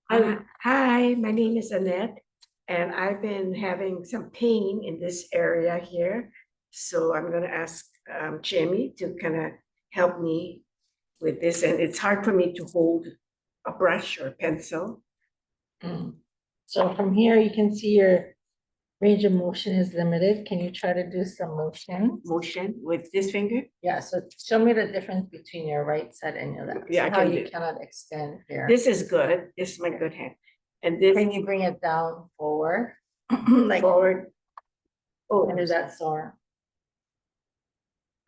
Hi, my name is Annette, and I've been having some pain in this area here. So I'm going to ask Chiemi to kind of help me with this. And it's hard for me to hold a brush or pencil. So from here, you can see your range of motion is limited. Can you try to do some motion? Motion with this finger? Yeah, so show me the difference between your right side and your left. Yeah, See I how can you do. cannot extend here. This is good. This is my good hand. And this Can you bring it down forward? Like forward. Oh, and is that sore?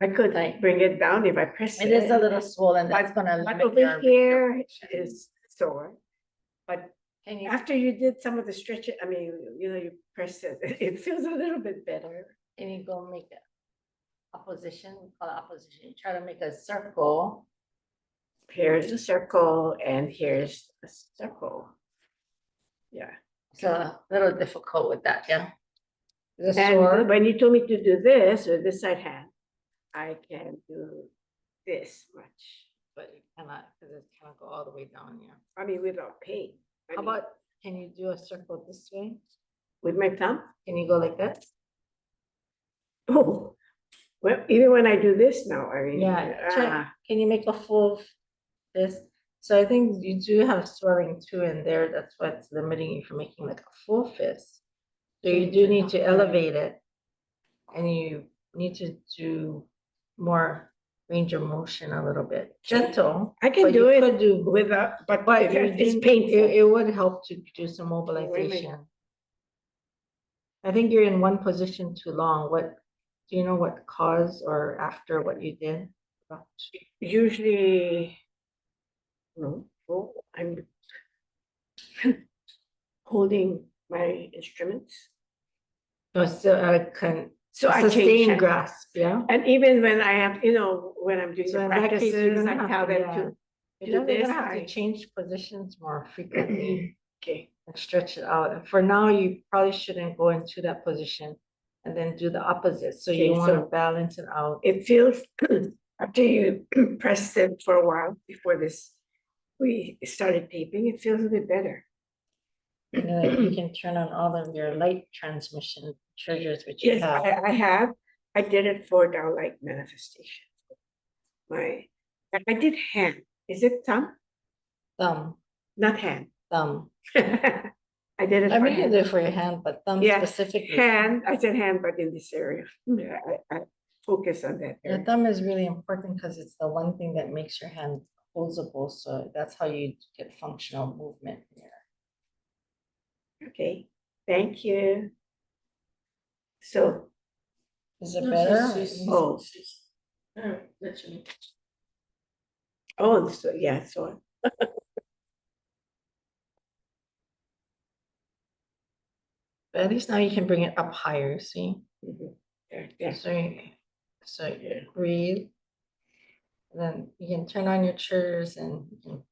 I could bring it down if I press It is a little swollen. That's gonna But limit over your here is sore. But Can you after you did some of the stretching, I mean, you press it, it feels a little bit better. can you go make a opposition? We call it opposition. You try to make a circle. Here's a circle and here's a circle. Yeah. It's a little difficult with that, yeah. The And sword. when you told me to do this with this side hand, I can do this much. But you cannot, because it cannot go all the way down, yeah. I mean, without pain. How about, can you do a circle this way? With my thumb? Can you go like that? Oh, well, even when I do this now, I mean, Yeah, can you make a full fist? So I think you do have swelling too in there. That's what's limiting you from making like a full fist. So you do need to elevate it. And you need to do more range of motion a little bit. Gentle. I can do it without, but it's painful. It would help to do some mobilization. I think you're in one position too long. What do you know what cause or after what you did? Usually, no, I'm holding my instruments. Oh, so I sustain grasp, yeah. And even when I have, when I'm doing the practices, I tell them to do this. You're gonna have to change positions more frequently. Okay. And stretch it out. And for now, you probably shouldn't go into that position and then do the opposite. So you want to balance it out. It feels after you press it for a while before we started taping, it feels a bit better. You can turn on all of your light transmission triggers, which you have. I have. I did it for Tao light manifestation. I did hand. Is it thumb? Thumb. Not hand. Thumb. I did it. I mean, you did it for your hand, but thumb specifically. Hand. I said hand, but in this area. Yeah, I focus on that area. Your thumb is really important because it's the one thing that makes your hand posable. So that's how you get functional movement here. Okay, thank you. So, is it better? So yeah, so. But at least now you can bring it up higher, see? Yeah. So you breathe. And then you can turn on your triggers and you can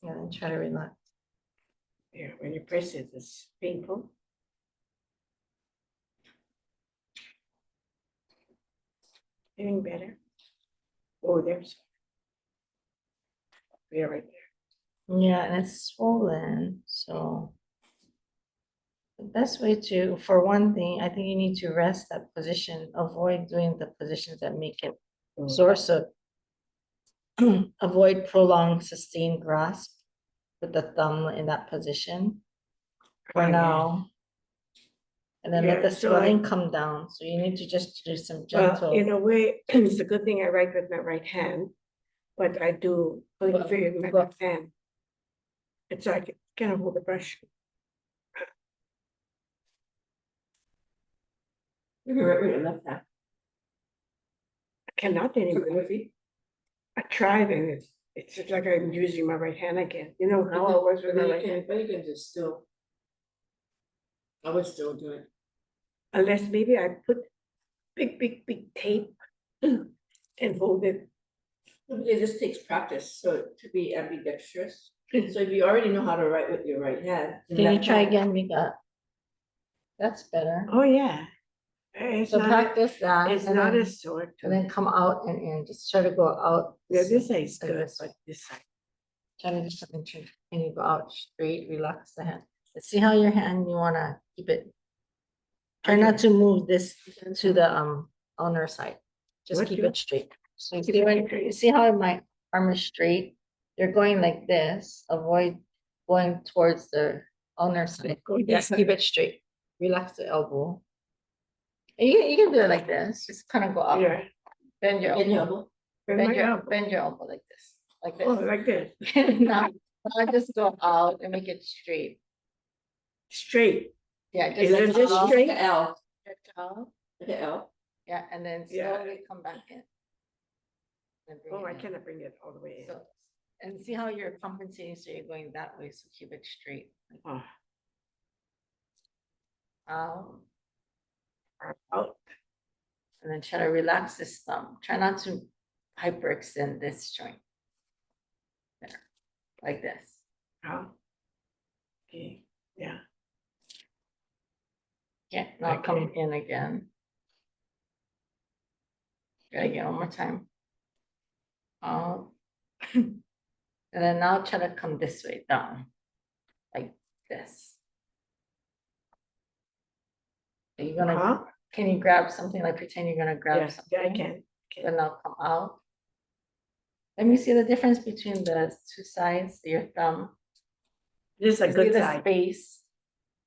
and then try to relax. Yeah, when you press it, it's painful. Feeling better. Oh, there's. Yeah, right there. Yeah, and it's swollen. So the best way to, for one thing, I think you need to rest that position. Avoid doing the positions that make it sore. So avoid prolonged sustained grasp with the thumb in that position for now. And then let the swelling come down. So you need to just do some gentle. Well, in a way, it's a good thing I write with my right hand, but I do calligraphy with my left hand. It's like I can't hold the brush. You can write with your left hand. I cannot anymore. I tried and it's just like I'm using my right hand again. You know how I was with my right hand. But you can just still. I would still do it. Unless maybe I put big tape and hold it. It just takes practice, so to be ambidextrous. So if you already know how to write with your right hand. Can you try again, Mika? That's better. Oh, yeah. It's So not, practice that. it's and not then- as sore And too. then come out and in, just try to go out. Yeah, this side is like good, this. but this side. Try to do something, and you go out straight, relax the hand. Let's see how your hand, you wanna keep it. Try not to move this to the ulnar side. Just What keep do? it straight. So you see how my arm is straight? You're going like this, avoid going towards the ulnar side. Go this Yes, keep side. it straight. Relax the elbow. And you can do it like this, just kind of go up. Yeah. Bend your Bend your elbow. elbow. Bend your elbow like this, like Oh, this. like this, Now just go out and make it straight. straight. Yeah, just Is like it this out, straight? Like an L. stretch out. Like an L. Yeah, and then Yeah. slowly come back in. And bring Oh, it I in. cannot bring it all the way in. So, and see how you're compensating, so you're going that way, so keep it straight. Oh, Out, out. and then try to relax this thumb. Try not to hyperextend this joint. There, like this. Out. Okay, yeah. Yeah, now come Okay. in again. Try again one more time. Out. And then now try to come this way down, like this. Are you gonna, Huh? can you grab something, like pretend you're gonna grab Yeah, something? yeah, I can. Then now come out. Let me see the difference between the two sides, your thumb. This is a See good the side. space.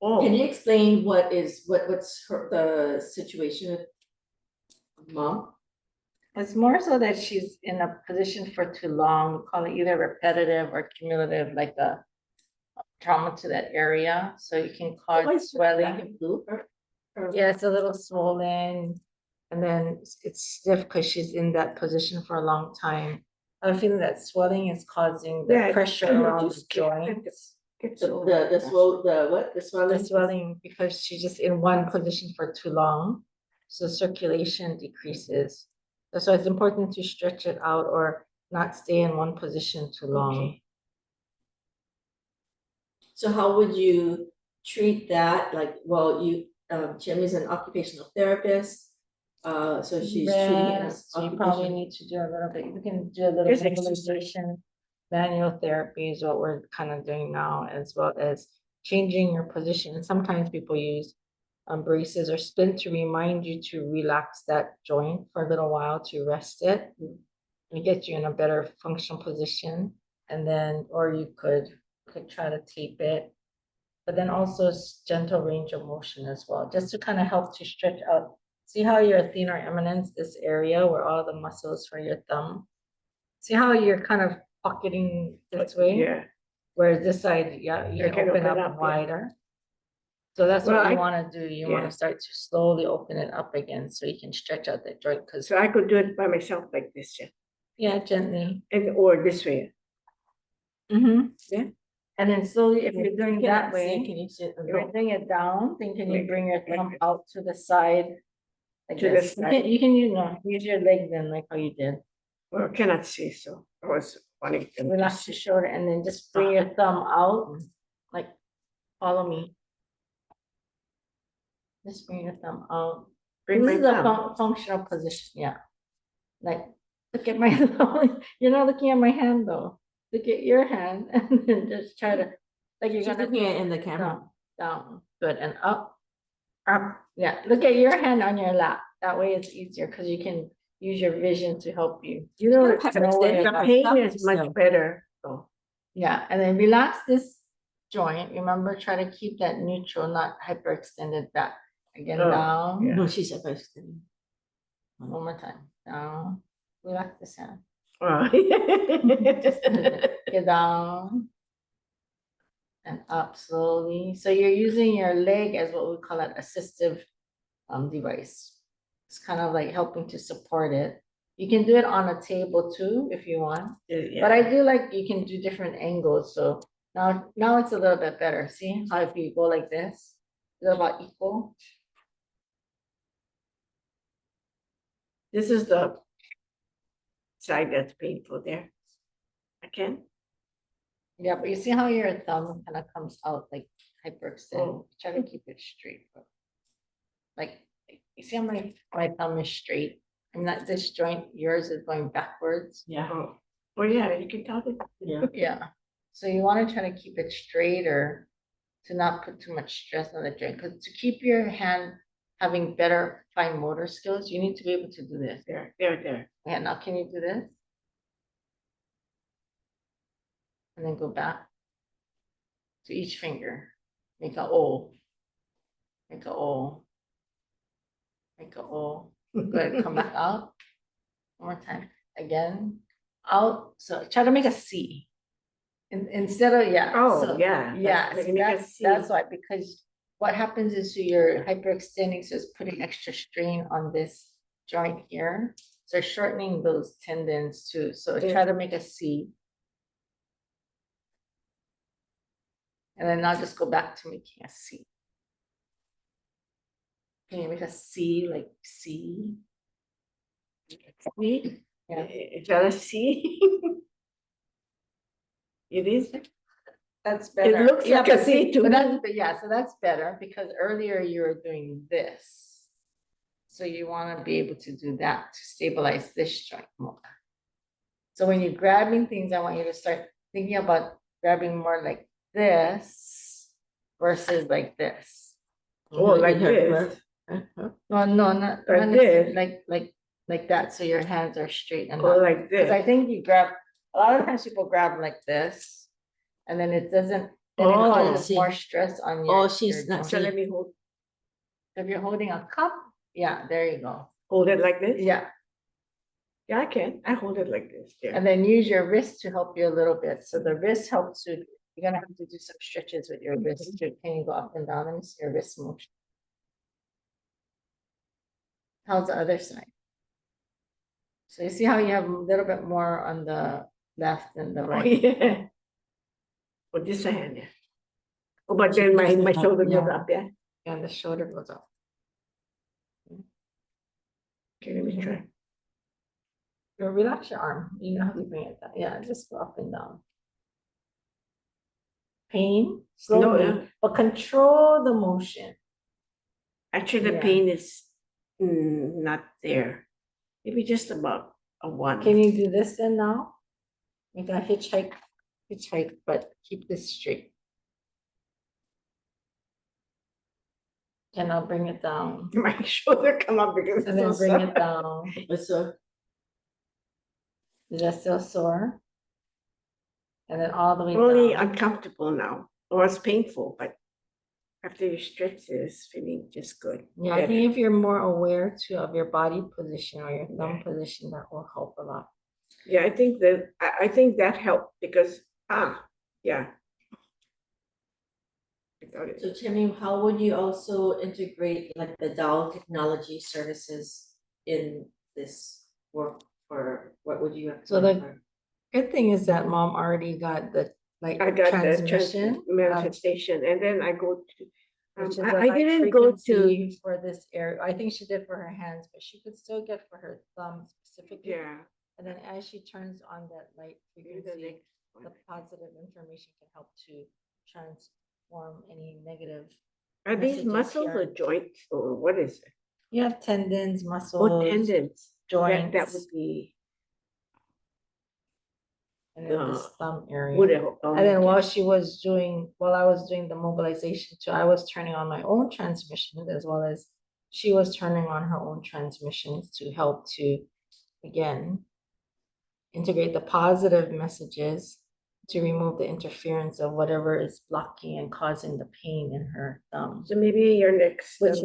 Can you Oh, explain what's the situation with mom? It's more so that she's in a position for too long. We call it either repetitive or cumulative, like a trauma to that area. So you can Why cause is it black swelling. and blue? Or- Yeah, it's a little swollen. And then it's stiff because she's in that position for a long time. I'm feeling that swelling is causing the yeah. pressure I around the just can't joints. get The so- what? The swelling? The swelling because she's just in one position for too long. So circulation decreases. That's why it's important to stretch it out or not stay in one position too long. Okay. So how would you treat that? Like, well, Chiemi's an occupational therapist. So she's treating it as Rest, you probably occupational. need to do a little bit, you can do a little Just mobilization. Manual therapy is what we're kind of doing now, as well as changing your position. Sometimes people use braces or splint to remind you to relax that joint for a little while to rest it and get you in a better functional position. And then, or you could try to tape it, but then also gentle range of motion as well, just to kind of help to stretch out. See how your thenar eminence, this area where all the muscles for your thumb. See how you're kind of pocketing this way? Yeah. Whereas this side, yeah, you I can open up yeah. wider. So that's Well, what you I- want to do. You want yeah. to start to slowly open it up again so you can stretch out that joint. Because So I could do it by myself like this, yeah. yeah, gently. And or this way. Yeah. And then slowly, if you're doing that Cannot see. way, Can you see it? you're bring it down, then can you Like- bring your like thumb this. out to the side? Like To the this. side. You can use your leg then, like how you did. Well, I cannot see, so I was wanting them to Relax see. your shoulder and then just bring your thumb out, like, follow me. Just bring your thumb out. Bring This my is a thumb. functional position, yeah. Like, look at my thumb. You're not looking at my hand though. Look at your hand and then just try to, like you're She's gonna looking at it in the camera. down, good, and up. Up, yeah, look at your hand on your lap. That way it's easier because you can use your vision to help you. You know, know where your the thumb- pain is No. much better. So Yeah, and then relax this joint. Remember, try to keep that neutral, not hyperextended back. Again, Oh, down. yeah. No, she's hyperextending. One more time. Down. Relax this hand. Just a little bit. Get down. And up slowly. So you're using your leg as what we call an assistive device. It's kind of like helping to support it. You can do it on a table too, if you want. But I do like you can do different angles. So now it's a little bit better. See how if you go like this, it's about equal. This is the side that's painful there. Again, Yeah, but you see how your thumb kind of comes out like hyperextend. Oh. Try to keep it straight. like, you see how my thumb is straight? I'm not, this joint, yours is going backwards. Yeah, Oh, well, yeah, you can tell it. yeah. Yeah, so you want to try to keep it straighter to not put too much stress on the joint, because to keep your hand having better fine motor skills, you need to be able to do this. There. Yeah, now can you do this? And then go back to each finger. Make a O. Make a O. Make a O. Good, come back out. One more time. Again, out. So try to make a C. Instead of, yeah. Oh, so- yeah. Yeah, Like so make a that's C. why, because what happens is you're hyperextending, so it's putting extra strain on this joint here. So shortening those tendons too. So try to make a C. And then now just go back to making a C. Can you make a C like C? See? Yeah. Shall I see? It is. That's better. looks like a but C to but me. yeah, so that's better because earlier you were doing this. So you want to be able to do that to stabilize this joint more. So when you're grabbing things, I want you to start thinking about grabbing more like this versus like this. Oh, like this. Well, no, not Like necessarily, this? like that. So your hands are straight and Or not, like because I this. think you grab, a lot of times people grab like this. And then it doesn't, then it Oh, causes see. more stress on your. Oh, she's your not- joint. So let me hold If you're holding a cup, yeah, there you go. it like this? Yeah, Yeah, I can. I hold it like this. Yeah. and then use your wrist to help you a little bit. So the wrist helps you, you're gonna have to do some stretches with your wrist. Can you go up and down and see your wrist motion? How's the other side? So you see how you have a little bit more on the left and the Oh, right? yeah. Oh, this hand, yeah. Oh, but then my shoulder goes Yeah. up, yeah. And the shoulder goes up. Okay, let me try. Relax your arm. You know how to bring it down. Yeah, just go up and down. Pain, slowly, yeah. but control the motion. Actually, the Yeah. pain is not there. Maybe just about a 1. Can you do this then now? Make a hitchhike, but keep this straight. And I'll bring it down. My shoulder come up because And it's then so bring sore. it down. So, Is that still sore? And then all the way Only down. uncomfortable now. It was painful, but after you stretch, it's feeling just good. Yeah, I think if you're more aware too of your body position or your thumb position, that will help a lot. Yeah, I think that helped because yeah. I got it. so Chiemi, how would you also integrate like the Tao Technology services in this work, or what would you So recommend? the good thing is that mom already got the like I got transmission. the manifestation, and then I go to. Which is I didn't go to. frequency for this area. I think she did for her hands, but she could still get for her thumb specifically. Yeah. And then as she turns on that light Maybe the frequency, next one. the positive information can help to transform any negative. Are these messages muscles here. or joints or what is it? You have tendons, muscles. Oh, tendons. That joints. would be. And then this thumb area. Would it, And then while I was doing the mobilization too, I was turning on my own transmissions as well as she was turning on her own transmissions to help to, again, integrate the positive messages to remove the interference of whatever is blocking and causing the pain in her thumb, So maybe your next. which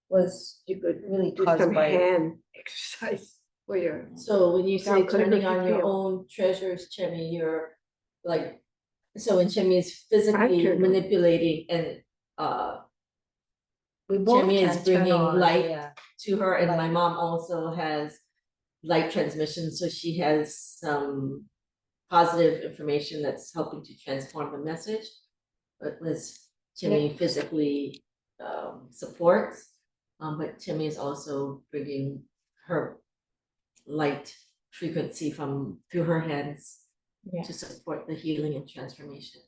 was You could really do caused some by hand exercise for your. So when you say Tao turning on Calligraphy your feel. own treasures, Chiemi, you're like, so when Chiemi is physically turned on. manipulating and we both Chiemi is can turn bringing on, light yeah. to her, and my Light. mom also has light transmission, so she has some positive information that's helping to transform the message. But Liz, Chiemi physically supports, but Chiemi is also bringing her light frequency through her hands Yeah. to support the healing and transformation.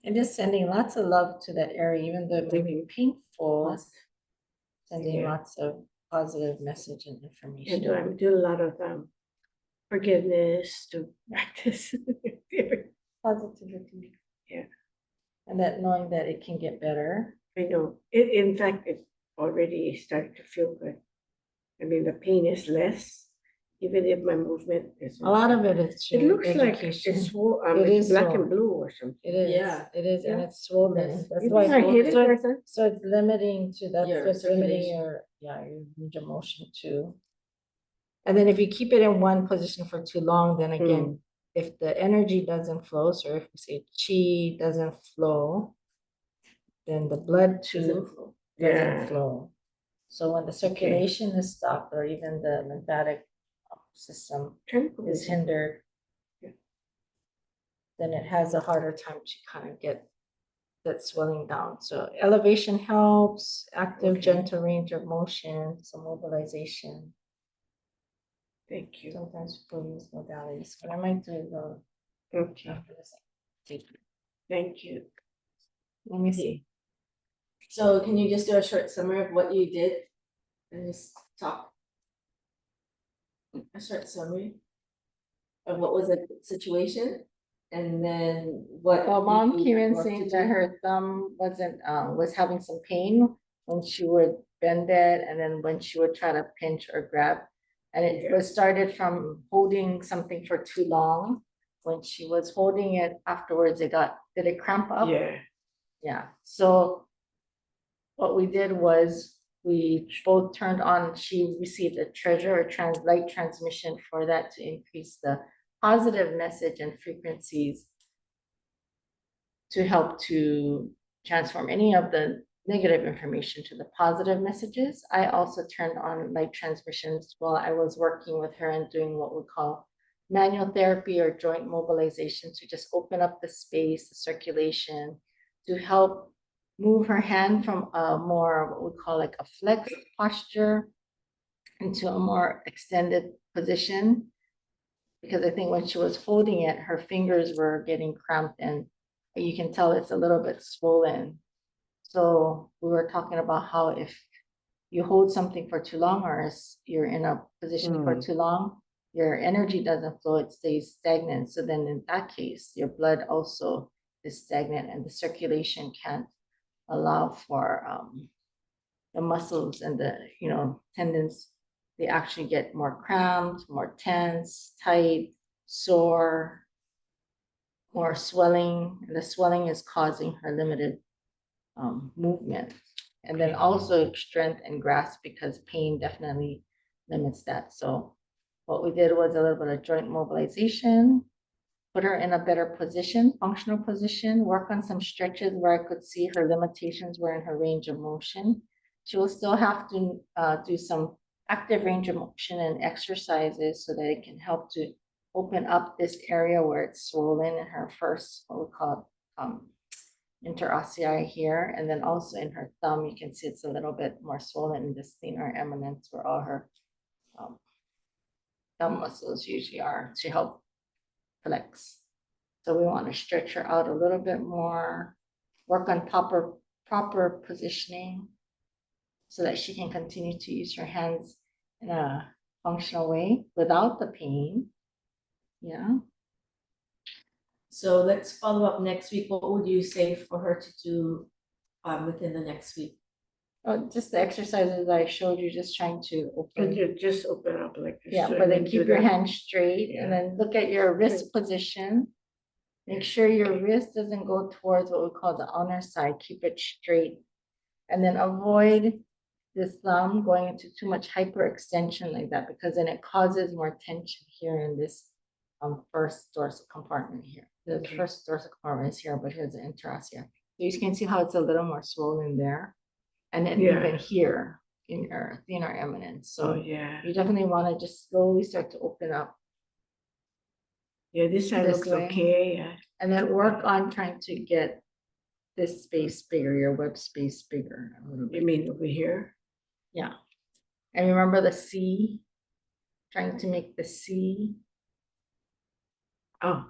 And just sending lots of love to that area, even though it may be painful. Positive. sending Yeah. lots of positive message and And information. I'm doing a lot of forgiveness to practice. Positivity. Yeah. And that knowing that it can get better. I know. In fact, it already started to feel good. I mean, the pain is less, even if my movement is. A lot of it is It looks like education. it's It it's is black swollen. and blue or something. It is. Yeah. It is, and Yeah. it's swollen. Yes. That's You why. think I hit it, So person? so it's limiting to, that's Your what's limiting circulation. your, yeah, your range of motion too. And then if you keep it in one position for too long, then again, if the energy doesn't flow, so if we say chi doesn't flow, then the blood too doesn't Yeah. flow. So when the circulation is stopped, or even the lymphatic system is hindered, Yeah. then it has a harder time to kind of get that swelling down. So elevation helps, active, Okay. gentle range of motion, some mobilization. Thank you. Sometimes people use modalities, but I might do the Okay. after this. Thank you. Let me see. So can you just do a short summary of what you did? And just talk. A short summary of what was the situation, and then what. Well, Mom you came in worked to saying do. that her thumb was having some pain when she would bend it, and then when she would try to pinch or grab. And it Yeah. was started from holding something for too long. When she was holding it afterwards, did it cramp up? Yeah. Yeah, so what we did was we both turned on, she received a treasure or light transmission for that to increase the positive message and frequencies to help to transform any of the negative information to the positive messages. I also turned on light transmissions while I was working with her and doing what we call manual therapy or joint mobilization to just open up the space, the circulation, to help move her hand from a more what we call like a flexed posture into a more extended position. Because I think when she was holding it, her fingers were getting cramped and you can tell it's a little bit swollen. So we were talking about how if you hold something for too long, or you're in a position for too long, your energy doesn't flow, it stays stagnant. So then in that case, your blood also is stagnant and the circulation can't allow for the muscles and the tendons, they actually get more cramped, more tense, tight, sore, more swelling, and the swelling is causing her limited movement. And then also strength and grasp, because pain definitely limits that. So what we did was a little bit of joint mobilization, put her in a better position, functional position, work on some stretches where I could see her limitations were in her range of motion. She will still have to do some active range of motion and exercises so that it can help to open up this area where it's swollen in her first, what we call interossei here. And then also in her thumb, you can see it's a little bit more swollen in the thenar eminence where all her thumb muscles usually are to help flex. So we want to stretch her out a little bit more, work on proper positioning so that she can continue to use her hands in a functional way without the pain. Yeah. So let's follow up next week. What would you say for her to do within the next week? Oh, just the exercises I showed you, just trying to Could open. you just open up like this? Yeah, so but and then do keep your that? hand straight and then look at your wrist position. Make sure your wrist doesn't go towards what we call the honor side. Keep it straight. And then avoid this thumb going into too much hyperextension like that, because then it causes more tension here in this first dorsal compartment here. The Okay. first dorsal compartment is here, but here's the interossei. So you can see how it's a little more swollen there. And then Yeah. even here in your thenar eminence. Oh, So yeah. you definitely want to just slowly start to open up. Yeah, this side This looks way. okay. Yeah. And then work on trying to get this space bigger, your web space bigger a little bit. You mean over here? Yeah. And remember the C, trying to make the C. Oh,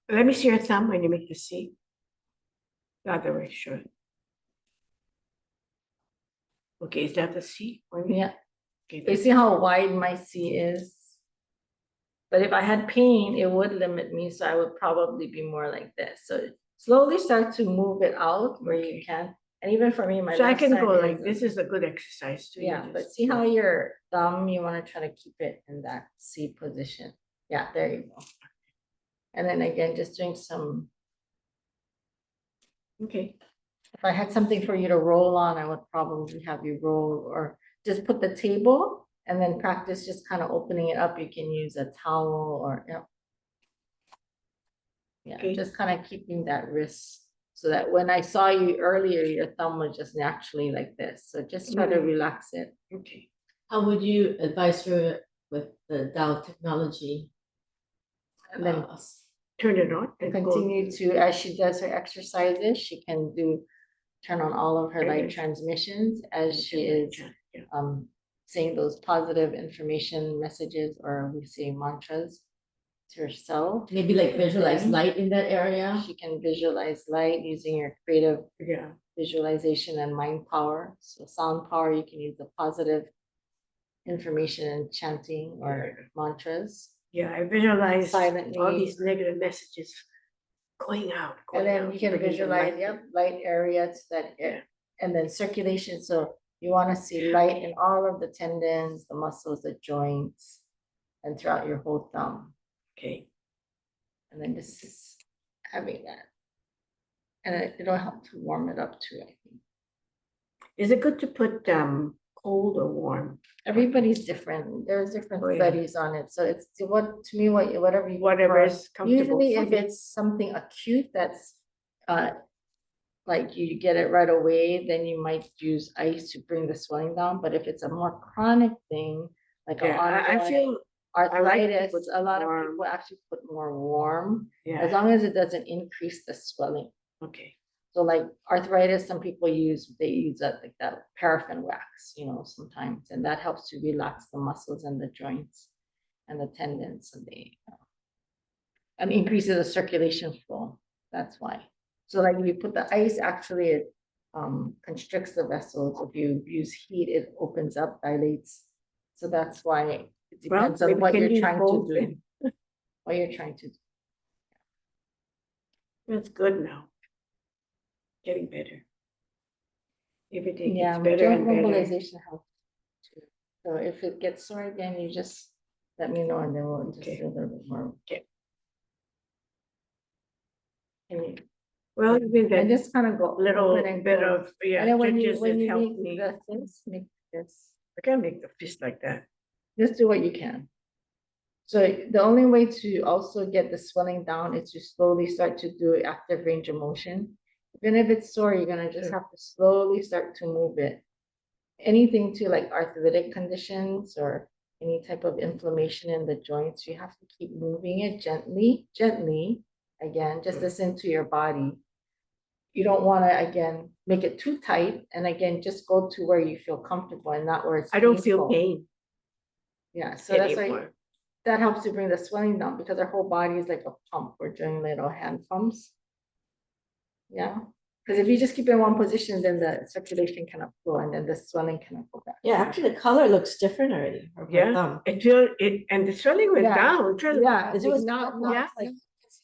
let me see your thumb when you make the C. The other way, sure. Okay, is that the C? Yeah, Okay, you that's, see how wide my C is? But if I had pain, it would limit me, so I would probably be more like this. So slowly start to move it out where you Okay. can. And even for me, my so I left can side go like, is- this is a good exercise too. You Yeah, but just see go. how your thumb, you want to try to keep it in that C position. Yeah, there you go. And then again, just doing some, Okay, if I had something for you to roll on, I would probably have you roll or just put the table and then practice just kind of opening it up. You can use a towel or, yeah. Yeah, Okay. just kind of keeping that wrist so that when I saw you earlier, your thumb was just naturally like this. So just try to relax it. okay. How would you advise her with the Tao technology? And then Turn it on and go. continue to, as she does her exercises, she can turn on all of her light Okay. transmissions as she is Yeah. saying those positive information messages, or we say mantras to herself. Maybe like visualize Then light in that area. She can visualize light using your creative Yeah. visualization and mind power. So sound power, you can use the positive information and chanting or mantras. Yeah, I visualize Silently. all these negative messages going out. And going then out, you can bringing the visualize, light yep, light area to that, Yeah. and then circulation. So you want to see light in all of the tendons, the muscles, the joints, and throughout your whole thumb. Okay. And then just having that. And it'll help to warm it up too, I think. Is it good to put cold or warm? Everybody's different. There's different Oh, yeah. studies on it. So it's what, to me, whatever you Whatever prefer. is comfortable. Usually for if you. it's something acute that's like you get it right away, then you might use ice to bring the swelling down. But if it's a more chronic thing, like Yeah, I ongoing feel arthritis, put a lot of warm. people actually put more warm, as yeah. long as it doesn't increase the swelling. Okay. So like arthritis, some people they use that like that paraffin wax, sometimes, and that helps to relax the muscles and the joints and the tendons, and increases the circulation flow. That's why. So like if you put the ice, actually it constricts the vessels. If you use heat, it opens up, dilates. So that's why it depends on maybe what can you're use trying to both do. then. What you're trying to do. That's good now. Getting better. Everything Yeah, gets better joint and better. mobilization helps too. So if it gets sore again, you just let me know and then we'll just Okay. do a little bit more. Okay. Can you, Well, even and that just kind of go little open and bit close. of And then when you stretches that help make me. the fist, make this. I can't make the fist like that. Just do what you can. So the only way to also get the swelling down is to slowly start to do active range of motion. Even if it's sore, you're gonna just Sure. have to slowly start to move it. Anything to like arthritic conditions or any type of inflammation in the joints, you have to keep moving it gently, gently. Again, just listen to your body. You don't want to, again, make it too tight. And again, just go to where you feel comfortable and not where it's I don't feel painful. pain Yeah, so that's why anymore. that helps to bring the swelling down because our whole body is like a pump. We're doing little hand pumps. Yeah, because if you just keep it in one position, then the circulation cannot flow and then the swelling cannot go back. Yeah, actually the color looks different already. Of her Yeah. thumb. And the swelling went Yeah. down. Yeah, It was not Yeah. like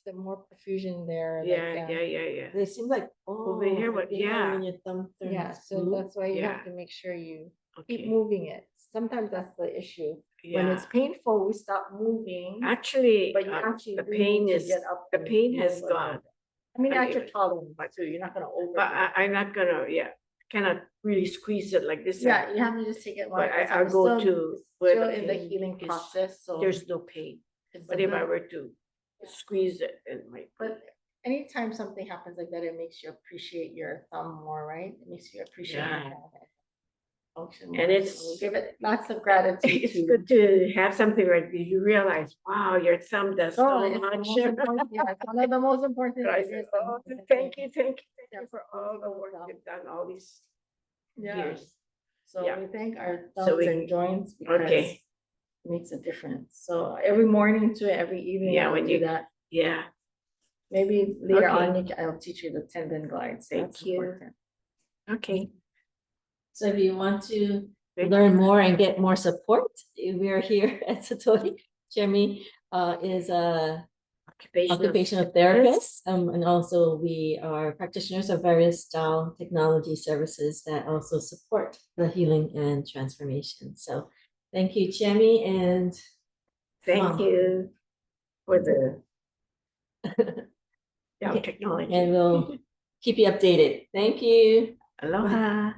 the more perfusion there. Yeah. They seem like Over here, I but think yeah. when your thumb turns Yeah, so blue. that's why you have Yeah. to make sure you keep Okay. moving it. Sometimes that's the issue. When Yeah. it's painful, we stop moving, Actually, but you actually the do pain need to is get up. the and pain move has a little gone. bit. I mean, I at your mean, tolerance, too. You're not gonna over. But I'm not gonna. Cannot really squeeze it like this. Yeah, you have to just take it one But at a time. I'll It's go still- to it's where still the in the pain healing is. process, so. There's no pain. it's a But if I good- were to squeeze it, it might. But anytime something happens like that, it makes you appreciate your thumb more, right? It makes you appreciate your Yeah. hand function And more. it's- So we give it lots of gratitude. It's good to have something like this. You realize, wow, your thumb does Oh, so it's the much. most important. Yeah, it's one of the most important. I things said, is the oh, most important thank you thing. for all the work you've done all these Yeah. years. So Yeah. we thank our So thumbs we- and joints because Okay. it makes a difference. So every morning to every evening, Yeah, I will when do you- that. Yeah. Maybe later Okay. on, I'll teach you the tendon glides. Thank That's you. important. Okay. So if you want to learn more and get more support, we are here at Satori. Chiemi is a occupational therapist, and also we are practitioners of various Tao technology services that also support the healing and transformation. So thank you, Chiemi, and Thank you for the Tao Okay. Technology. and we'll keep you updated. Thank you. Aloha.